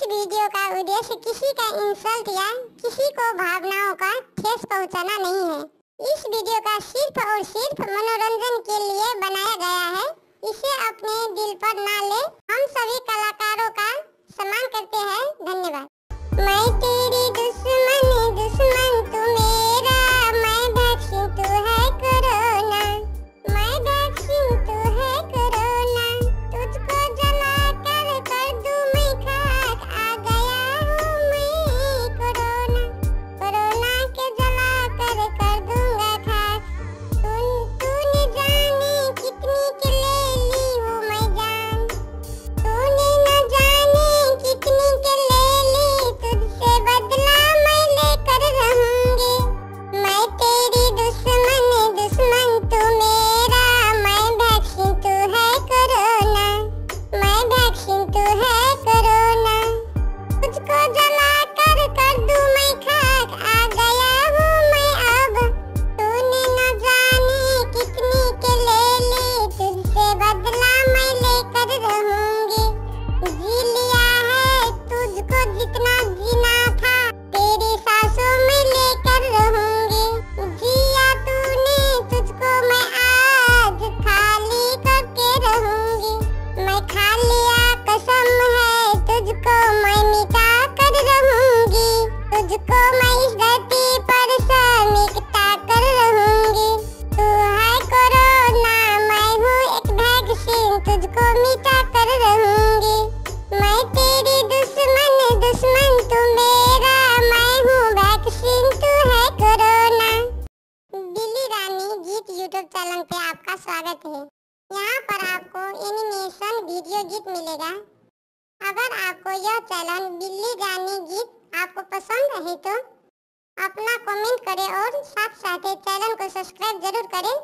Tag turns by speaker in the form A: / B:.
A: Video का उद्देश्य किसी का इंसल्ट या किसी को भावनाओं का ठेस पहुंचाना नहीं है। इस वीडियो का सिर्फ और सिर्फ मनोरंजन के लिए बनाया गया है। इसे अपने दिल पर ना ले। हम सभी कलाकारों का सम्मान करते हैं। धन्यवाद। मैं तेरी दुश्मन तू मेरा, मैं वैक्सीन तू है कोरोना, मैं वैक्सीन तू है कोरोना, तुझको जला कर दूं मैं खाक, आ गया हूँ मैं कोरोना, कोरोना के जला कर दूंगा खाक। तूने जाने कितनी के ले ली हूँ मैं जान, तूने न जाने कितनी के ले ली, तुझसे बदला मैं लेकर रहूंगी। मैं तेरी दुश्मन तू मेरा, मैं वैक्सीन तू है कोरोना, मैं वैक्सीन तू है कोरोना, तुझको जला कर दूं मैं खाक, आ गया हूँ मैं अब। तूने न जाने कितनी के ले ली, तुझसे बदला मैं लेकर रहूंगी। जी लिया है तुझको जितना जीना था, तेरी सांसों में लेकर रहूंगी। जिया तूने तुझको मैं आज खाली करके रहूंगी। मैं खा लिया कसम है तुझको मैं मिटा कर रहूंगी, तुझको मैं इस धरती पर समेटा कर रहूंगी। तू है कोरोना, मैं हूँ एक वैक्सीन, तुझको मिटा कर रहूंगी। मैं तेरी दुश्मन तू मेरा, मैं हूँ वैक्सीन तू है कोरोना। बिल्ली रानी गीत यूट्यूब चैनल पे आपका स्वागत है। यहाँ पर आपको एनिमेशन वीडियो गीत मिलेगा। अगर आपको यह चैनल बिल्ली रानी गीत आपको पसंद है तो अपना कमेंट करें और साथ साथ चैनल को सब्सक्राइब जरूर करें।